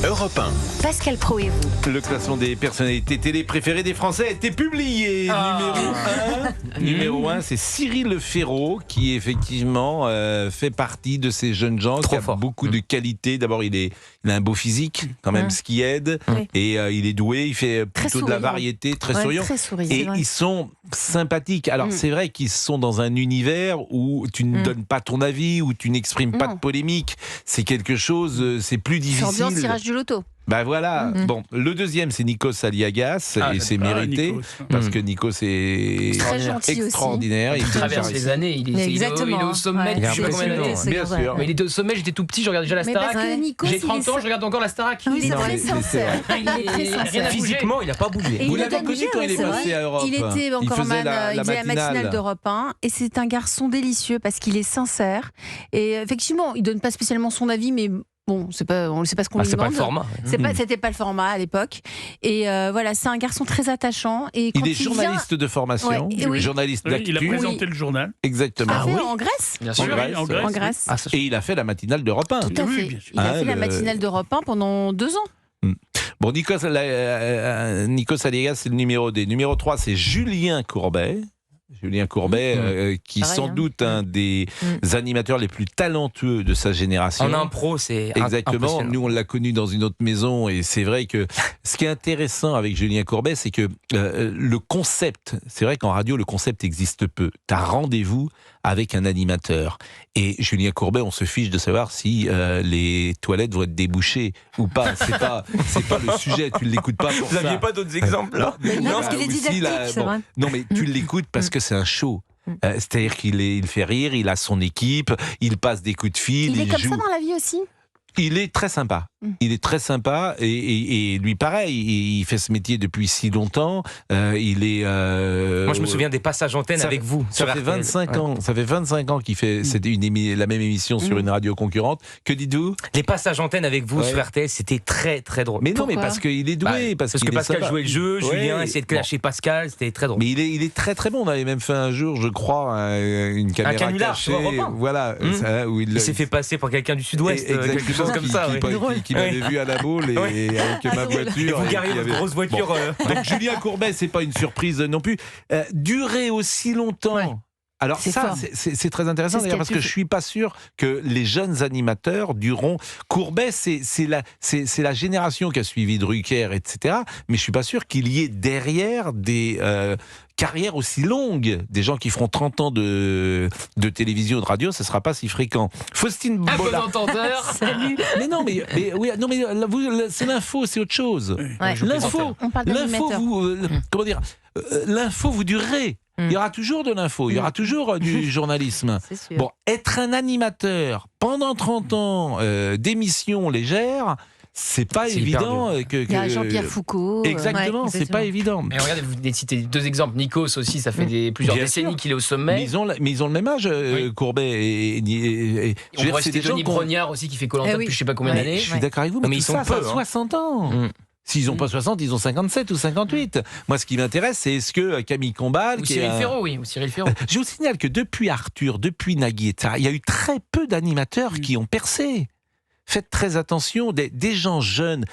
Europe 1. Pascal Praud et vous. Le classement des personnalités télé préférées des Français a été publié. Numéro 1, c'est Cyril Ferraud qui effectivement fait partie de ces jeunes gens qui ont beaucoup de qualités. D'abord, il a un beau physique quand même, ce qui aide. Et il est doué, il fait plutôt de la variété, très souriant. Et ils sont sympathiques. Alors c'est vrai qu'ils sont dans un univers où tu ne donnes pas ton avis, où tu n'exprimes pas de polémique. C'est quelque chose, c'est plus difficile. C'est ambiance tirage du loto. Ben voilà. Bon, le deuxième c'est Nikos Aliagas et c'est mérité parce que Nikos est très gentil extraordinaire. Aussi. Il traverse les années. Il est au sommet. Bien sûr. Mais il était au sommet. J'étais tout petit. Je regardais déjà la Starac. J'ai 30 ans. Je regarde encore la Starac. Il est très sincère. Physiquement, il n'a pas bougé. Vous l'avez connu quand il est passé à Europe. Il était encore il faisait la matinale d'Europe 1 et c'est un garçon délicieux parce qu'il est sincère et effectivement, il donne pas spécialement son avis, mais bon, on ne sait pas ce qu'on lui demande. C'est pas le format. C'était pas le format à l'époque. Et voilà, c'est un garçon très attachant. Et il est journaliste de formation, journaliste d'actu. Il a présenté le journal. Exactement. En Grèce. Bien sûr. En Grèce. Et il a fait la matinale d'Europe 1. Tout à fait. Bien sûr. Il a fait la matinale d'Europe 1 pendant 2 ans. Bon, Nikos Aliagas, c'est le numéro 2. Numéro 3, c'est Julien Courbet. Julien Courbet, qui est sans doute un des animateurs les plus talentueux de sa génération. En impro, c'est exactement. Nous, on l'a connu dans une autre maison, et c'est vrai que ce qui est intéressant avec Julien Courbet, c'est que le concept, c'est vrai qu'en radio, le concept existe peu. T'as rendez-vous avec un animateur. Et Julien Courbet, on se fiche de savoir si les toilettes vont être débouchées ou pas. C'est pas le sujet. Tu l'écoutes pas pour ça. Vous n'aviez pas d'autres exemples là? Non, parce qu'il est didactique, c'est vrai. Non, mais tu l'écoutes parce que c'est un show. C'est-à-dire qu'il fait rire, il a son équipe, il passe des coups de fil. Il est comme joue. ça dans la vie aussi. Il est très sympa. Il est très sympa et lui pareil, il fait ce métier depuis si longtemps. Il est. Moi je me souviens des passages antennes avec vous. Ça fait 25 ans. Ça fait 25 ans qu'il fait la même émission sur une radio concurrente. Que dites-vous? Les passages antennes avec vous sur RTL, c'était très très drôle. Mais non, mais parce qu'il est doué, parce que Pascal jouait le jeu, Julien essayait de clasher Pascal, c'était très drôle. Mais il est très très bon. On avait même fait un jour, je crois, une caméra cachée. Voilà, où il s'est fait passer pour quelqu'un du Sud-Ouest, quelque chose comme ça. Qui m'avait vu à la boule et avec ma voiture. Et vous garez votre grosse voiture. Bon. Donc Julien Courbet, c'est pas une surprise non plus. Durer aussi longtemps. Ouais. Alors ça, c'est très intéressant d'ailleurs parce que je suis pas sûr que les jeunes animateurs dureront. Courbet, c'est la génération qui a suivi Drucker, etc. Mais je suis pas sûr qu'il y ait derrière des carrières aussi longues, des gens qui feront 30 ans de télévision ou de radio, ça sera pas si fréquent. Faustine Bollard. Un bon entendeur. Salut. Mais non, mais c'est l'info, c'est autre chose. Ouais. L'info, l'info, vous durerez. Il y aura toujours de l'info, il y aura toujours du journalisme. Bon, être un animateur pendant 30 ans d'émissions légères, c'est pas évident. Il y a Jean-Pierre Foucault. Exactement, c'est pas évident. Mais regardez, vous citez 2 exemples. Nikos aussi, ça fait plusieurs décennies qu'il est au sommet. Mais ils ont le même âge, Courbet et on pourrait citer Denis Brognard aussi qui fait Koh-Lanta depuis je sais pas combien d'années. Je suis d'accord avec vous, mais ils sont peu, 60 ans. S'ils n'ont pas 60, ils ont 57 ou 58. Moi, ce qui m'intéresse, c'est est-ce que Camille Combal... Ou Cyril Ferraud, ou Cyril Ferraud. Je vous signale que depuis Arthur, depuis Nagui, etc., il y a eu très peu d'animateurs qui ont percé. Faites très attention, des gens jeunes.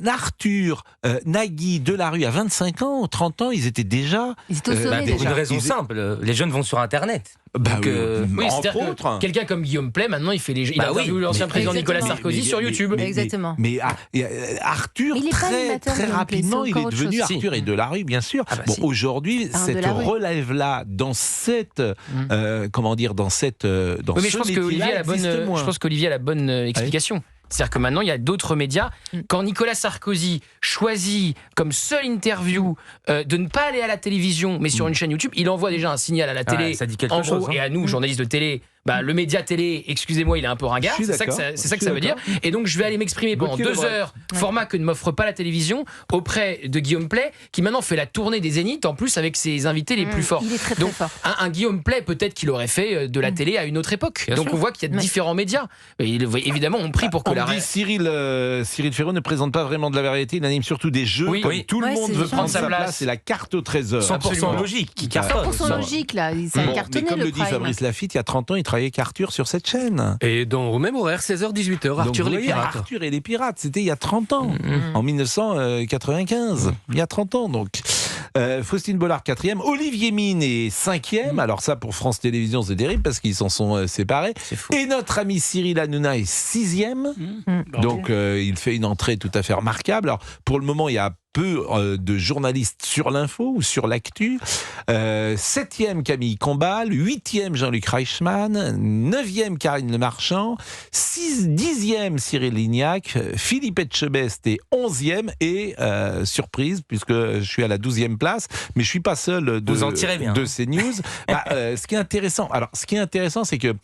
Arthur, Nagui, Delarue, à 25 ans, 30 ans, ils étaient déjà... Ils étaient au sommet pour une raison simple, les jeunes vont sur Internet. Donc, entre autres. Quelqu'un comme Guillaume Pley, maintenant, il interviewe l'ancien président Nicolas Sarkozy sur YouTube. Exactement. Mais Arthur, très rapidement, il est devenu Arthur et Delarue, bien sûr. Bon, aujourd'hui, cette relève-là, dans cette... comment dire, dans cette... mais je pense qu'Olivier a la bonne explication. C'est-à-dire que maintenant, il y a d'autres médias. Quand Nicolas Sarkozy choisit comme seule interview de ne pas aller à la télévision, mais sur une chaîne YouTube, il envoie déjà un signal à la télé, ça dit quelque en chose, gros, et à nous, journalistes de télé. Le média télé, excusez-moi, il est un peu ringard, c'est ça que ça veut dire. Et donc je vais aller m'exprimer pendant 2 heures, format que ne m'offre pas la télévision, auprès de Guillaume Pley, qui maintenant fait la tournée des Zéniths, en plus avec ses invités les plus forts. Il est très, donc fort. Un Guillaume Pley, peut-être qu'il aurait fait de la télé à une autre époque. Bien donc sûr. On voit qu'il y a différents médias. Et évidemment, on prie pour que la... Cyril Ferraud ne présente pas vraiment de la variété, il anime surtout des jeux. Tout le monde veut prendre sa place. C'est la carte au trésor. 100% logique, qui cartonne. 100% logique, là. Ça a cartonné, mais comme le dit Fabrice Lafitte, il y a 30 ans, il travaillait qu'Arthur sur cette chaîne. Et au même horaire, 16h-18h, Arthur et les pirates. Arthur et les pirates, c'était il y a 30 ans, en 1995. Il y a 30 ans, donc. Faustine Bollard 4e, Olivier Mine est 5e. Alors ça, pour France Télévisions, c'est terrible parce qu'ils s'en sont séparés. Et notre ami Cyril Hanouna est 6e. Donc il fait une entrée tout à fait remarquable. Alors pour le moment, il y a peu de journalistes sur l'info ou sur l'actu. 7e Camille Combal, 8e Jean-Luc Reichmann, 9e Karine Le Marchand, 10e Cyril Lignac, Philippe Etchebest est 11e et surprise puisque je suis à la 12e place, mais je suis pas seul de CNews. Ce qui est intéressant, c'est que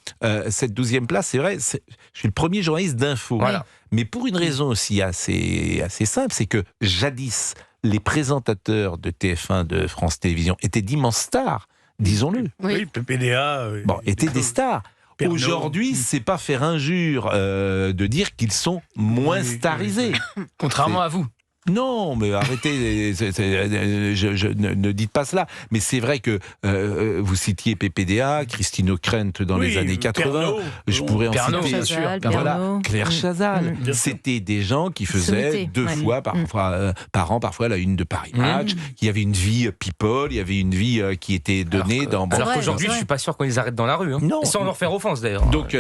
cette 12e place, c'est vrai, je suis le premier journaliste d'info. Voilà. Mais pour une raison aussi assez simple, c'est que jadis, les présentateurs de TF1, de France Télévisions étaient d'immenses stars, disons-le. Oui, PPDA. Étaient des stars. Pernod. Aujourd'hui, c'est pas faire injure de dire qu'ils sont moins starisés. Contrairement à vous. Non, mais arrêtez, ne dites pas cela. Mais c'est vrai que vous citiez PPDA, Christine O'Krent dans les années 80. Pernod, je pourrais en citer, bien sûr. Voilà, Claire Chazal. C'était des gens qui faisaient deux fois par an, parfois la une de Paris Match. Il y avait une vie people, il y avait une vie qui était donnée alors qu'aujourd'hui, je suis pas sûr qu'on les arrête dans la rue. Non. Sans leur faire offense d'ailleurs. Donc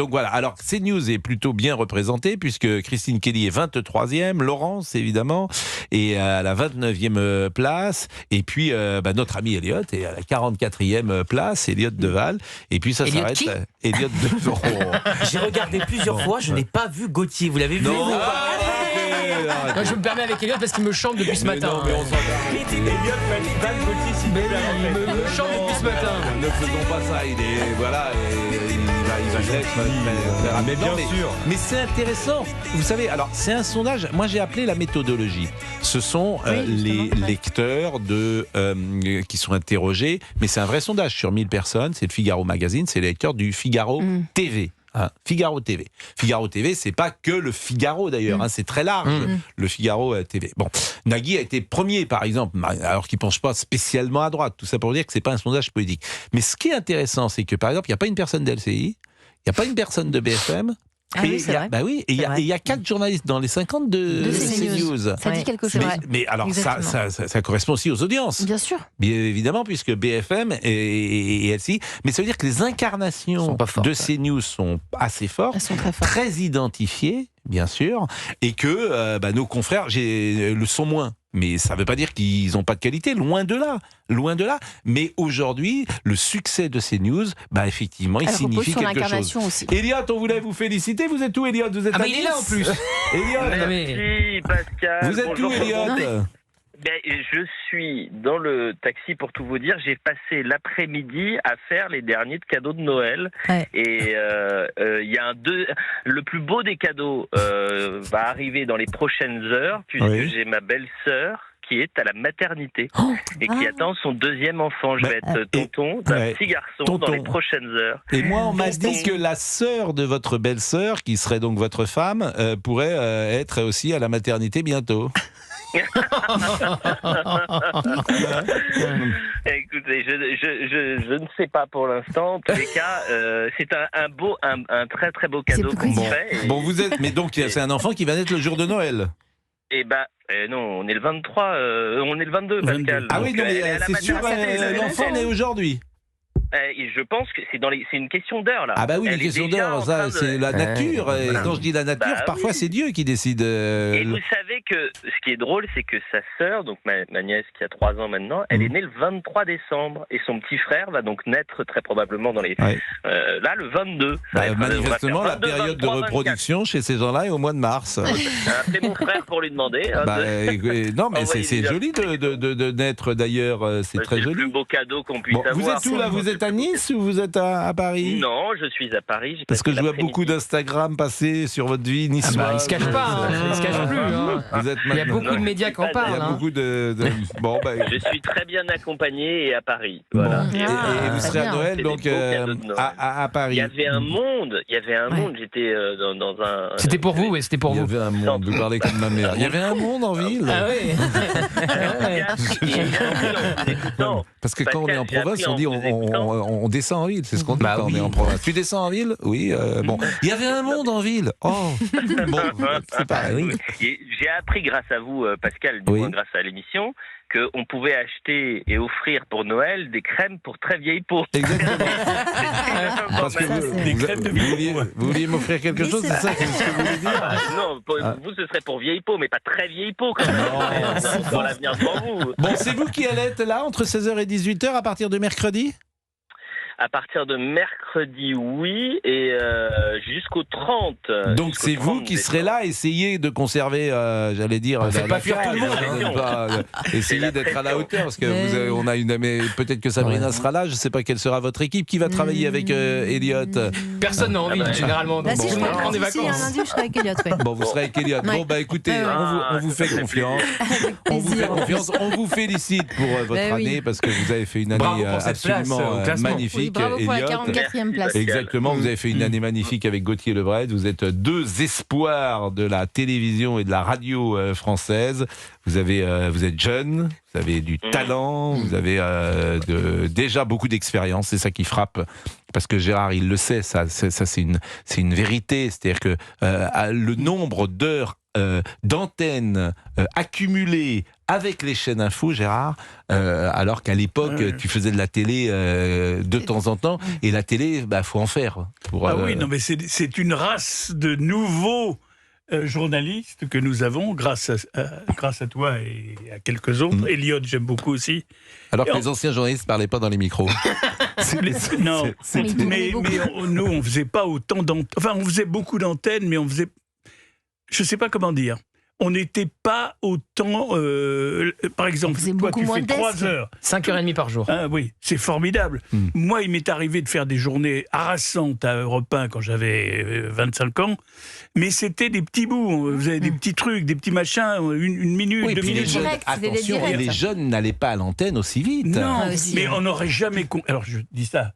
voilà. Alors CNews est plutôt bien représenté puisque Christine Kelly est 23e, Laurence évidemment, et à la 29e place. Et puis notre ami Elliot est à la 44e place, Elliot Deval. Et puis ça s'arrête. Elliot Deval. J'ai regardé plusieurs fois, je n'ai pas vu Gauthier. Vous l'avez vu? Non. Moi, je me permets avec Elliot parce qu'il me chante depuis ce matin. Non, mais on s'en Elliot Gauthier, s'il vous plaît. Il me chante depuis ce matin. Ne faisons pas ça. Il va faire. Mais bien sûr. Mais c'est intéressant. Vous savez, alors c'est un sondage. Moi, j'ai appelé la méthodologie. Ce sont les lecteurs qui sont interrogés. Mais c'est un vrai sondage sur 1000 personnes. C'est le Figaro Magazine. C'est les lecteurs du Figaro TV. Figaro TV. Figaro TV, c'est pas que le Figaro d'ailleurs, c'est très large, le Figaro TV. Bon, Nagui a été premier par exemple, alors qu'il penche pas spécialement à droite, tout ça pour dire que c'est pas un sondage politique. Mais ce qui est intéressant, c'est que par exemple, il n'y a pas une personne d'LCI, il n'y a pas une personne de BFM, oui, c'est vrai. Il y a 4 journalistes dans les 50 de CNews. Ça dit quelque chose. Mais alors ça correspond aussi aux audiences. Bien sûr. Bien évidemment, puisque BFM et LCI. Mais ça veut dire que les incarnations de CNews sont assez fortes, elles sont très fortes, très identifiées, bien sûr, et que nos confrères le sont moins. Mais ça ne veut pas dire qu'ils n'ont pas de qualité, loin de là. Mais aujourd'hui, le succès de CNews, effectivement, il signifie quelque chose. Aussi. Elliot, on voulait vous féliciter. Vous êtes où, Elliot? Vous êtes à mais il est là en plus. Elliot, merci Pascal. Vous êtes où, Elliot? Je suis dans le taxi pour tout vous dire. J'ai passé l'après-midi à faire les derniers cadeaux de Noël. Ouais. Et il y a le plus beau des cadeaux va arriver dans les prochaines heures puisque j'ai ma belle-sœur qui est à la maternité et qui attend son deuxième enfant. Je vais être tonton d'un petit garçon dans les prochaines heures. Et moi, on m'a dit que la sœur de votre belle-sœur, qui serait donc votre femme, pourrait être aussi à la maternité bientôt. Écoutez, je ne sais pas pour l'instant. En tous les cas, c'est un très très beau cadeau qu'on fait. Bon, vous êtes, mais donc c'est un enfant qui va naître le jour de Noël. Non, on est le 23, on est le 22, Pascal. Ah oui, non, mais c'est sûr, l'enfant naît aujourd'hui. Je pense que c'est une question d'heure là. Ah bah oui, une question d'heure, ça c'est la nature. Et quand je dis la nature, parfois c'est Dieu qui décide. Et vous savez que ce qui est drôle, c'est que sa sœur, donc ma nièce qui a 3 ans maintenant, elle est née le 23 décembre et son petit frère va donc naître très probablement dans les là le 22. Manifestement, la période de reproduction chez ces gens-là est au mois de mars. Appelez mon frère pour lui demander. Non, mais c'est joli de naître d'ailleurs. C'est très joli. C'est le plus beau cadeau qu'on puisse avoir. Vous êtes où là? Vous êtes à Nice ou vous êtes à Paris? Non, je suis à Paris. Parce que je vois beaucoup d'Instagram passer sur votre vie niçoise. Il se cache pas, il se cache plus. Il y a beaucoup de médias qui en parlent. Il y a beaucoup de... Je suis très bien accompagné et à Paris. Voilà. Et vous serez à Noël, donc à Paris. Il y avait un monde. J'étais dans un... C'était pour vous, c'était pour vous. Il y avait un monde, vous parlez comme ma mère. Il y avait un monde en ville. Ah oui. Parce que quand on est en province, on dit on descend en ville, c'est ce qu'on dit quand on est en province. Tu descends en ville? Oui. Bon, il y avait un monde en ville. Oh, bon, c'est pareil. J'ai appris grâce à vous, Pascal, grâce à l'émission, qu'on pouvait acheter et offrir pour Noël des crèmes pour très vieille peau. Exactement. Parce que des crèmes de vieille peau. Vous vouliez m'offrir quelque chose, c'est ça que vous voulez dire? Non, vous ce serait pour vieille peau, mais pas très vieille peau quand même. Dans l'avenir devant vous. Bon, c'est vous qui allez être là entre 16h et 18h à partir de mercredi? À partir de mercredi, oui, et jusqu'au 30. Donc c'est vous qui serez là, essayez de conserver, j'allais dire, pas fuir tout le monde. Essayez d'être à la hauteur, parce que on a une, mais peut-être que Sabrina sera là. Je ne sais pas quelle sera votre équipe. Qui va travailler avec Elliot? Personne n'a envie, généralement. Bah, si, tout le monde prend des si, vacances. un lundi, je serai avec Elliot. Ouais. Bon, vous serez avec Elliot. Bon, bah écoutez, on vous fait confiance. On vous fait confiance. On vous félicite pour votre année, parce que vous avez fait une année absolument magnifique. Oui, bravo pour la 44e place. Exactement, vous avez fait une année magnifique avec Gauthier Lebret. Vous êtes deux espoirs de la télévision et de la radio française. Vous êtes jeune, vous avez du talent, vous avez déjà beaucoup d'expérience. C'est ça qui frappe. Parce que Gérard, il le sait, ça c'est une vérité. C'est-à-dire que le nombre d'heures d'antennes accumulées avec les chaînes info, Gérard, alors qu'à l'époque, tu faisais de la télé de temps en temps, et la télé, faut en faire. Oui, non, mais c'est une race de nouveaux journalistes que nous avons, grâce à toi et à quelques autres. Elliot, j'aime beaucoup aussi. Alors que les anciens journalistes ne parlaient pas dans les micros. Non, mais nous, on faisait pas autant d'antennes. Enfin, on faisait beaucoup d'antennes, mais on faisait... Je ne sais pas comment dire. On n'était pas autant... par exemple, toi, tu fais 3 heures. 5h30 par jour. Ah, oui, c'est formidable. Moi, il m'est arrivé de faire des journées harassantes à Europe 1 quand j'avais 25 ans. Mais c'était des petits bouts. Vous avez des petits trucs, des petits machins, une minute, 2 minutes. Attention, les jeunes n'allaient pas à l'antenne aussi vite. Non, mais on n'aurait jamais... Alors, je dis ça...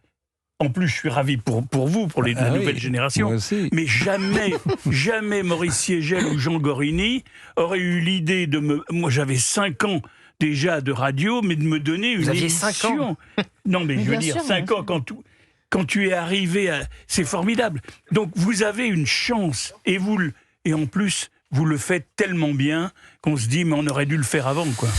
En plus, je suis ravi pour vous, pour la nouvelle génération. Mais jamais Maurice Siegel ou Jean Gorini auraient eu l'idée de me... Moi, j'avais 5 ans déjà de radio, mais de me donner une émission. 5 ans. Non, mais je veux dire, 5 ans, quand tu es arrivé à... C'est formidable. Donc, vous avez une chance. Et en plus, vous le faites tellement bien qu'on se dit, mais on aurait dû le faire avant, quoi.